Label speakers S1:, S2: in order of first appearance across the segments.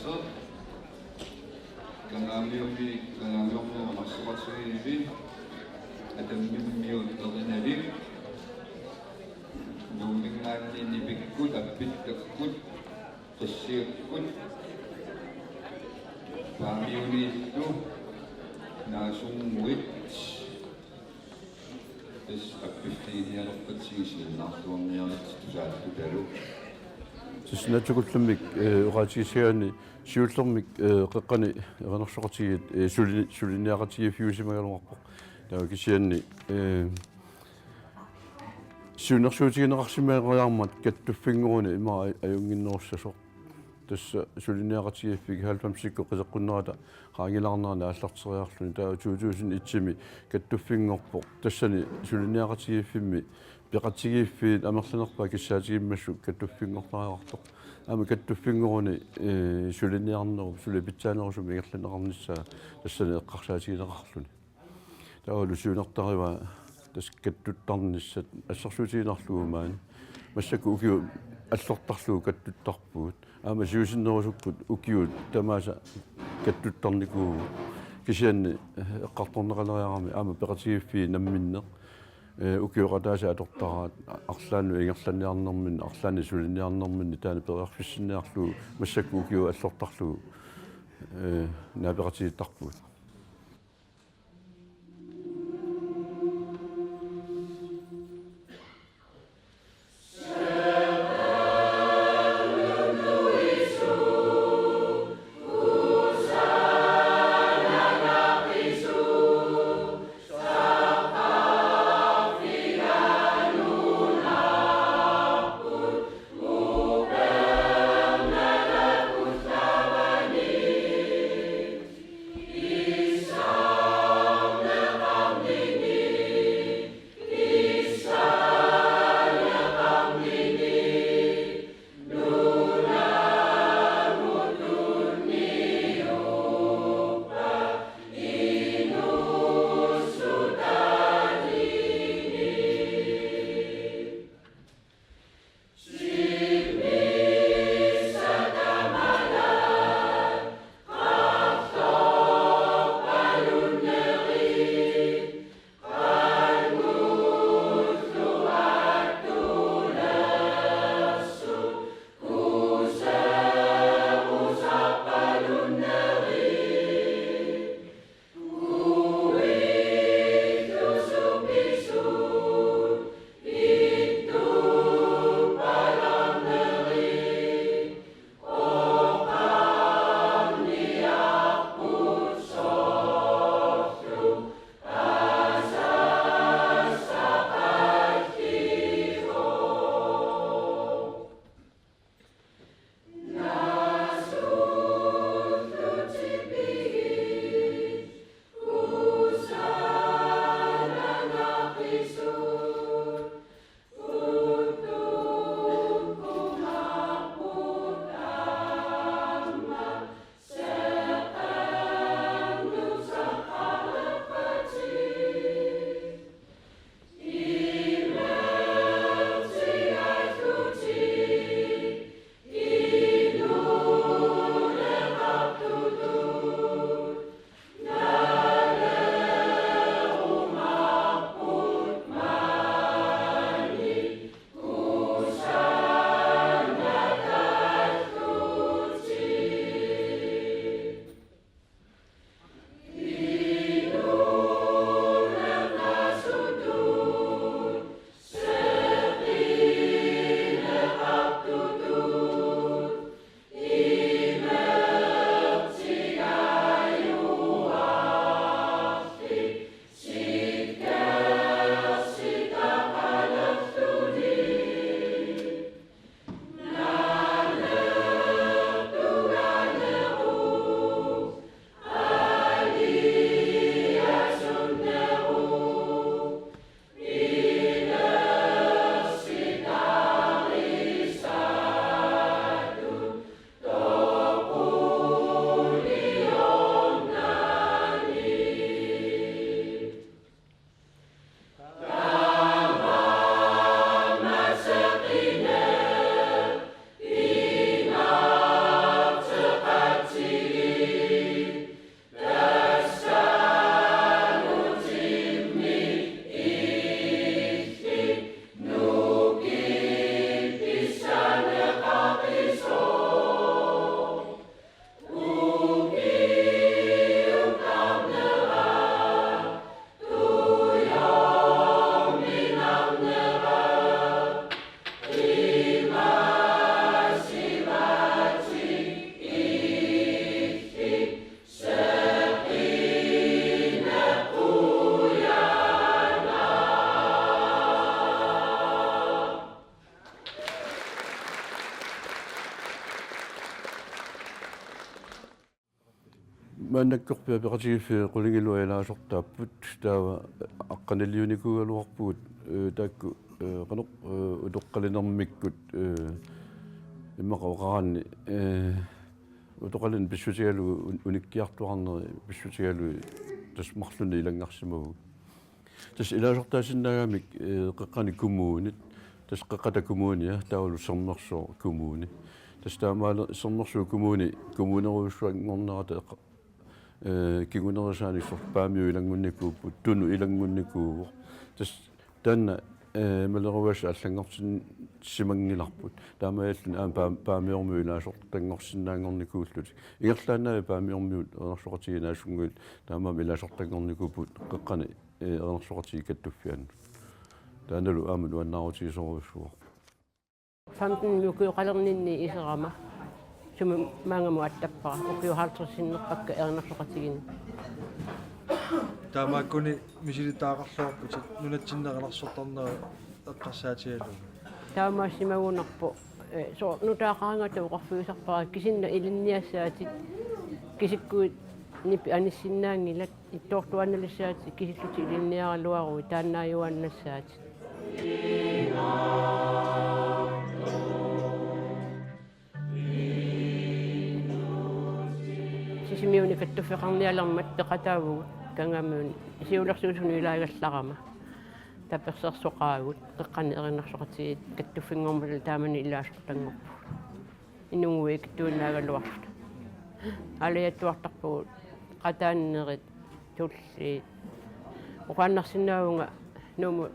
S1: so kangaamiumi amarsuqatigiivi atammiut erinalik nuumingaanni pikkut appitkakkut qassiakkut paamiuniillu naasummuit is appiffiinialerpatsigisinnaartuarniarit tusaallutalu
S2: сиснатсукуллумик оqaатигисигаани сиуллэрмик qeqqani eqanersoqatigit сулиниақатиги фиусимагалуарпоқ таа кисианни сиунерсуутигинеқарсимаеқариармат каттуффингуруни има аюнгиннеруссасоқ тасса сулиниақатигиффиг 90-сикко қисеққуннерата qaangilарнерна аллартериарлуни таа 2001 каттуффингорпоқ тассани сулиниақатигиффимми пеқатигиффиит амерланерпаа киссаатигиммассу каттуффингортариартоқ ама каттуффингоруни сулиниарнеру сулипитсаанерусум игерланеқарниссаа тассани эққарсаатигинеқарлуни таалу сиунертарива тас каттуттарниссат ассерсуутигинарлугумаани массаку укиу аллортарлугу каттуттарпуут ама сиусиннерусуккут укиут тамааса каттуттарникуу кисианни эққарторнеқалериарами ама пеқатигиффи намминнеқ укиоqataasa атортараат арлаанну ингерланниарнэрмин арлаани сулинниарнэрмин таана периарфиссинниарлугу массаку укиу аллортарлугу наапеқатигиттарпуут
S3: Yeah.
S2: мааннаккорпиа пеқатигиффи qulingilluilaasortaapпут таава аққаналлиуникугалуарпугут таакку qanoq утоққалинермиккут иммақоқаранни утоқалин писсутигалу униккиартуарнери писсутигалу тас марлуни илангарсимагу тас илаасортаасиннаагамик қеққани кумуунит тас қеққата кумууниа таавалу сернерсоо кумууни тас таамаале сернерсуу кумууни кумуунеруйуссуангорнерата кигунерисааниссор паамиу илангунникууппут туну илангунникуу тас таанна малеруаса аллангортин симангиларпут таамааллин аам паамиормуу илаасор тангорсинаангорникууллут игерлаанаа паамиормуут ернерсоқатигинаасунгуут таамаам илаасортангорникууппут қеққани ернерсоқатиги каттуффиан тааналу аамалу аннаарутигисоруссуо
S3: фантин мукуоқалернинни исерама сум маангаму аттаппара укиухаалтерсиннерпакка ернерсоқатигин
S4: таамааккуни мисилитаақарлуарпут нунатсиннеқаларсорторнера эққарсаатигалу
S3: таамаассимагунарпу со нутаақаангата уқарфигисарпара кисинна илинниассаатит кисиккуит нипи аниссиннаангилат иттоортуаналиссаати кисиллути илинниаралуаруи тааннааюаннассаати сисимиуни каттуффеқарниалермат пеқатаагугут кангамуун сиулерсуусуни илаагалларама таперсерсоқаагут қеққани еринарсоқатигит каттуффингормал таамани илаасортангорпу инунгуи киттуунаагалуарлут алиаттуартарпугут қатааннерит тулли оқааннарсинаавунга нууму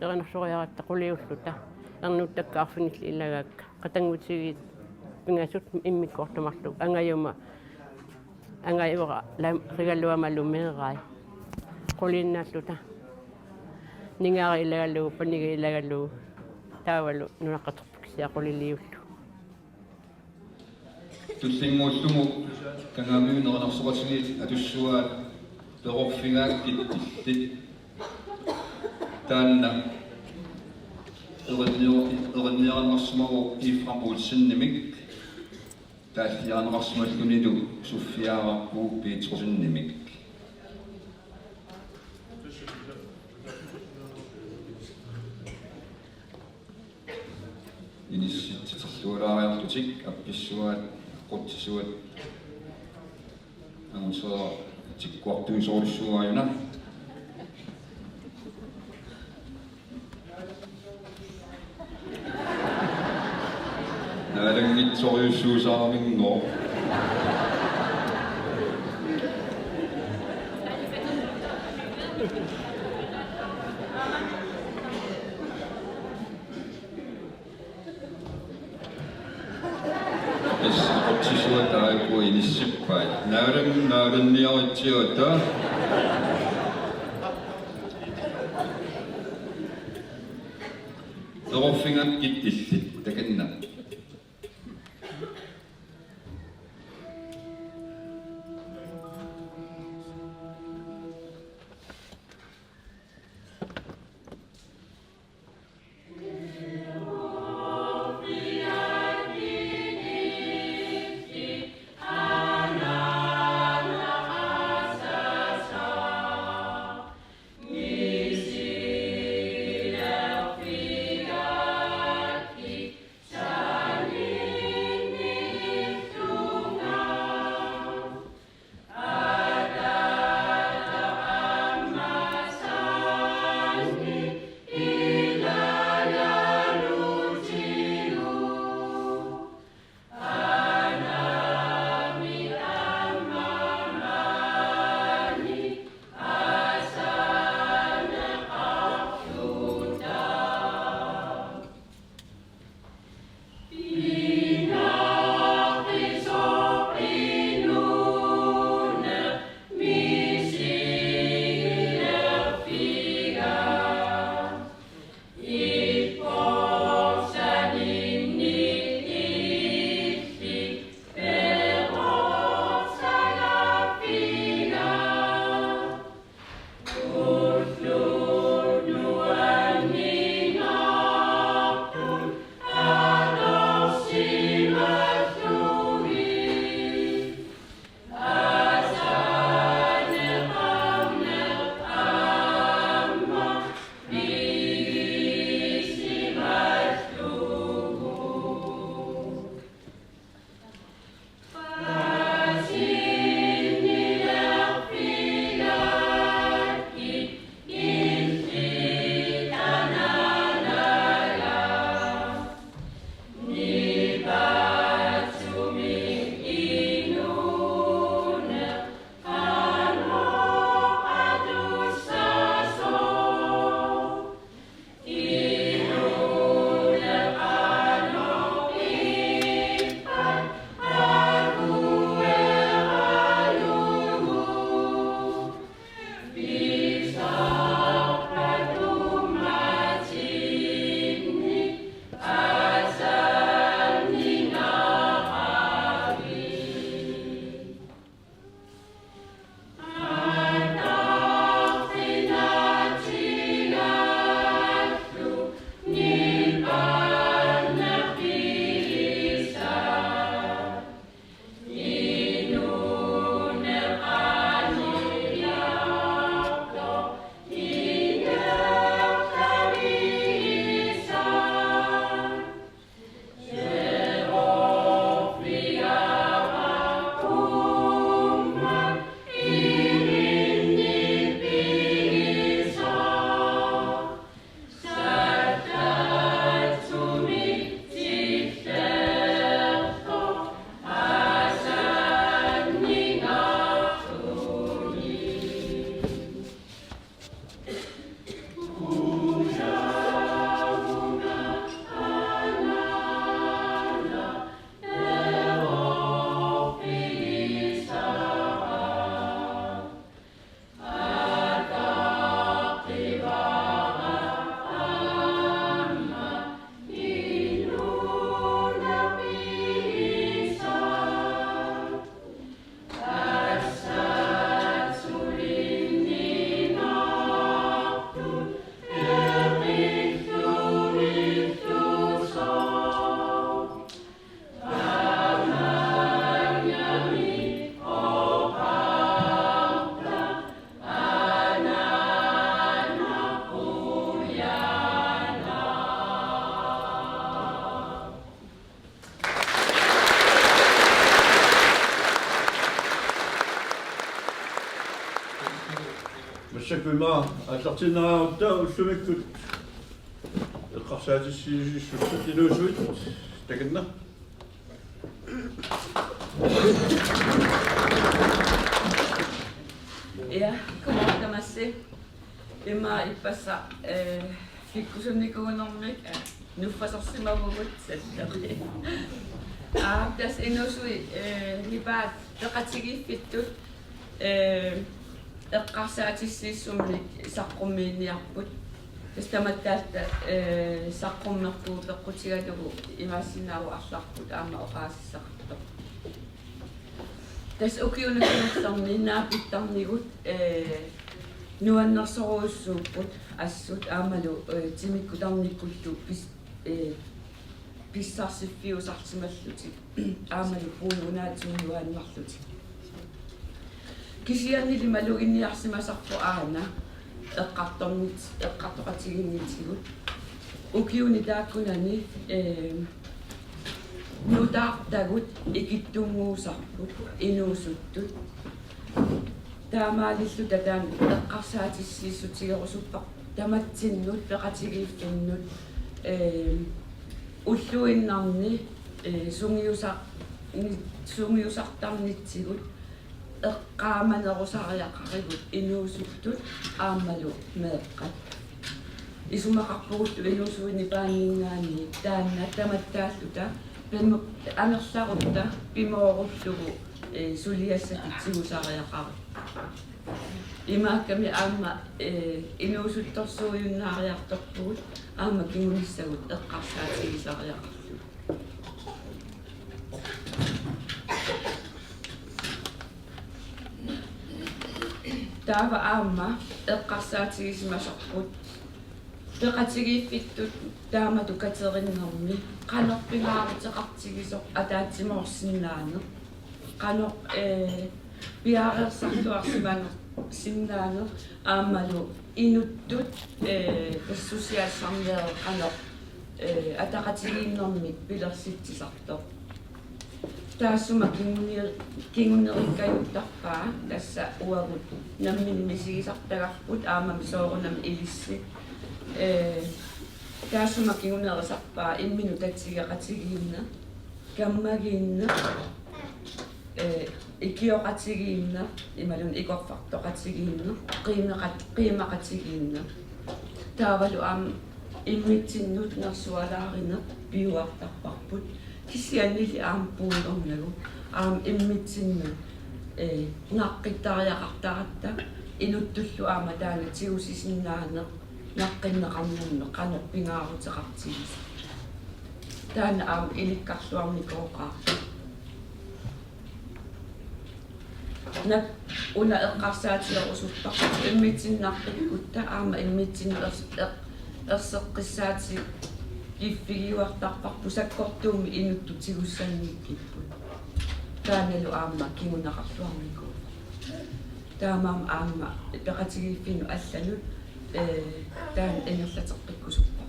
S3: еринарсориаратта қулиуллута ернуттаккаарфинилли илагаакка қатангутигит пингасут иммиккортумарлу ангаюма ангайвера ригаллуамалуммеррай qulиннааллута нингаара илагаллугу панига илагаллугу таавалу нунаққатерпуксиа qulилиуллу
S1: туллингууллуму кангаамиунернарсоқатигит атуссуаат перорфигааккиттиллит таанна еринниарнарсимагу ифрампуутсиннимик тааллиарнерсималлунилу суффиаараппуу пиитерсиннимик инисситсерлуулаариартутик апписсуаат qottisuat anso tikkuartuisoorussuaajuna naalangitsoruussuusaamingo qottisuataaiku inissippaat naalanniarittiota torfingakkit illit takanna
S2: пима аттартиннараутта уллумиккут эққарсаатиссиусуссут инуусуит такинна
S5: Ja, kumartamassa. Ima ipassa kikkusunnikkuunormik nuffasarsimavuvut sattari. Tas inusui lipaat teqatigiiffittut eqqarsaatissiissumnik saqqummiinniarput. Tas tamattaalta saqqummertuu peqqutigalugu imaassinnaaru arlarput aama oqaassissaqartoq. Tas ukiunakunertarni naapittarnigut nuannersoruussuupput assut aamalu timikkutarnikkullu pissarsifiusartimalluti aamalu puununaatinuaannarluti kisiannili malu inniarsimasarpu aana eqqartoqatiginniitigut ukiuni taakkunani nutaartagut ikittunguusarput inuusuttut таамаалиллу татаан эққарсаатиссииссутигерусуппа таматсиннут пеқатигииффиннут уллуиннарни сунгиусартарнитсигут эққааманерусариақаригут инуусуттут аамалу меэққат исумақарпугутту инуусуини пааннингаани таанна таматтааллута пимму анерларутта пимооруллугу сулиассакитсигусариақари имаакками аама инуусутторсуйуннаариарторпугут аама кигунissагут эққарсаатигисариақарлу таава аама эққарсаатигисимасарпут пеқатигииффиттут таамату катериннэрми қанорпингаарутеқартигисоқ атаатсимоорсиннаане qano piarersartuarsimanger sinnaanер aammalu inuttut tassosiaassarniere qano ataqatigiinnermik pilersitsisartoq taassuma kingunerikkajuuttarpaa tassa uagut nammini misigisartagarput aamami soorunam ilissi taassuma kingunerisarpaa imminu tatsigeqatigiinna kammagiinna ikioqatigiinna imalun ikorfartoqatigiinna qiimaqatigiinna taavalu aam immitsinnut nersualaarina piuartarparput kisiannili aam puulernagu aam immitsinnu naqqittariaqartaratta inuttullu aama taana tiusisinnaane naqqinneqarnunne qanorpingaaruteqartigis taana aam ilikkarluarnikooqaa nak una eqqarsaatilerusuppa immitsinnarpikkutta aama immitsinnu erseqqissaati kiffigiuartarparpu sakkortuumi inuttutikussanniikkipput taanalu aama kimunaqarluarniku taamaam aama peqatigiiffinu allanut taan enerlateqqikkusuppa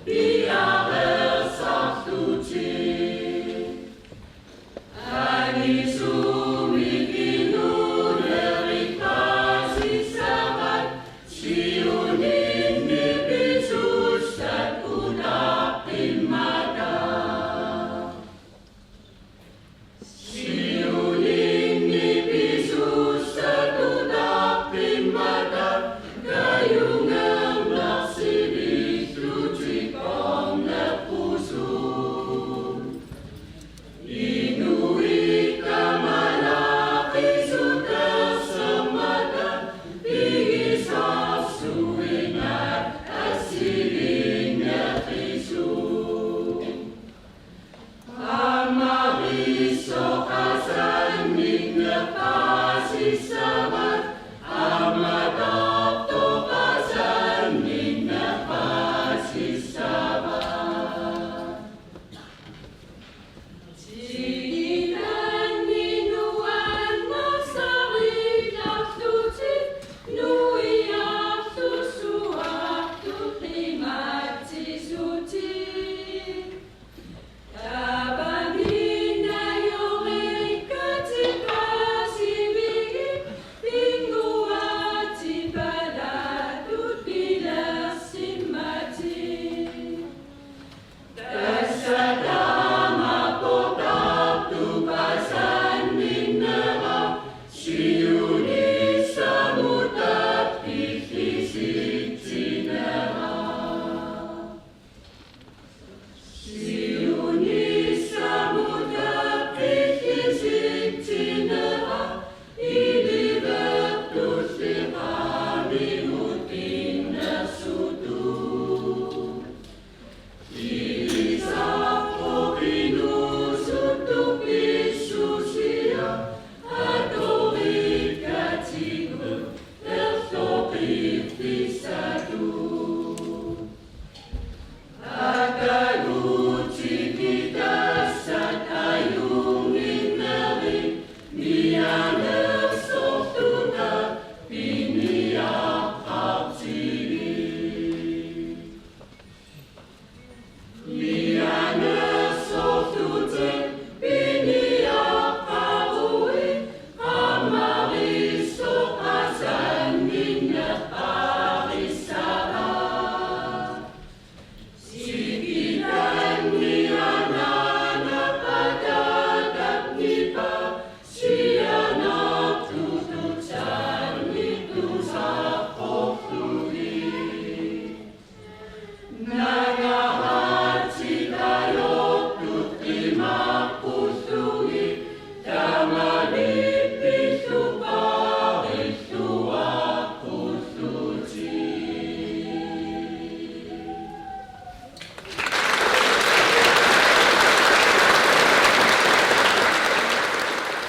S6: Biar bersatu.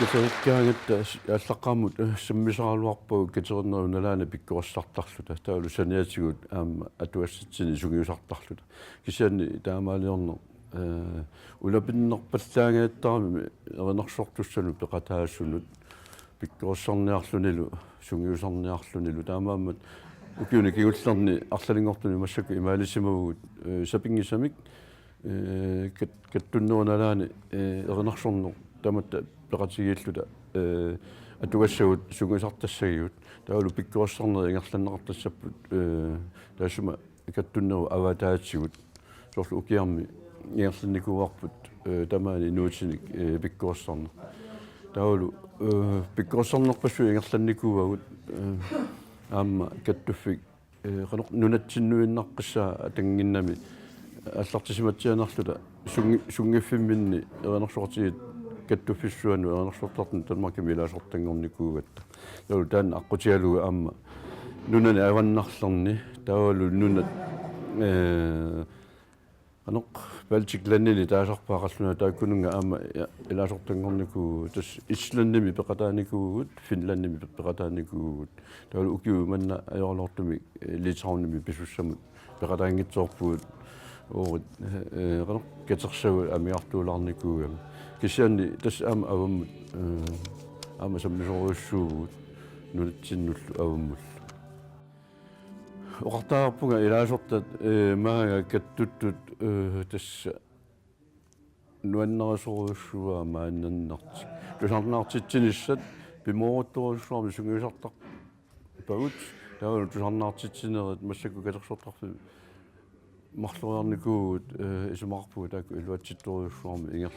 S6: кисериккаагатта аллаққамут саммисаралуарпагу катернеруналаана пиккуассартарлута таалу саниатигут аама атуассатсини сугиусартарлута кисианни таамаалиорнер улапиннерпаллаагааttарами эринерсортуссану пеқатаассунут пиккуассарниарлунилу сугиусарниарлунилу таамааммат укиуни кигуллерни арлалингортуни массаку имаалисимавгут сапингисамик каттуннеруналаани эринерсорнер таматта пеқатигииллута атугассагут сугисартассагиут таалу пиккуассарнери ингерланнеқартассаппут таасума каттуннеру аватаатсигут сорлу укиарми ингерланникуарпут тамаани нуутсиник пиккуассарнер таалу пиккуассарнерпассу ингерланникууагут аама каттуффик qanoq nunatsinnuinnaqqassaa atangginnami аллартисиматсианерлута сунгиффимминни эринерсуартигит каттуффиссуану эринерсуартартни талмарками илаасортангорникуугатта таалу таан аққутигалуга аама нунани аваннарлерни таалу нунат qanoq Baltic-lannili taasarpaaqalluna taakkununga aama ilaasортангорникуу тас исланними пеқатааникуугут финланними пеқатааникуугут таалу укиу манна аёрлортуми литраунними писуссамут пеқатаангитсоорпуут оорит qanoq катерсагу амиартуулаарникуугам кисианни тас аама аваммут аама саммисоруйуссуугут нунатсиннуллу аваммул оқартаарпунга илаасортат маага каттуттут тасса нуаннерисоруйуссуа мааннернарти тусарнаартитсиниссат пимоорутторуссуарми сунгиусартар пагут таавал тусарнаартитсинерит массаку катерсортарфи марлуриарникуугут исумаарпуга таакку илуатситторуйуссуарми ингерла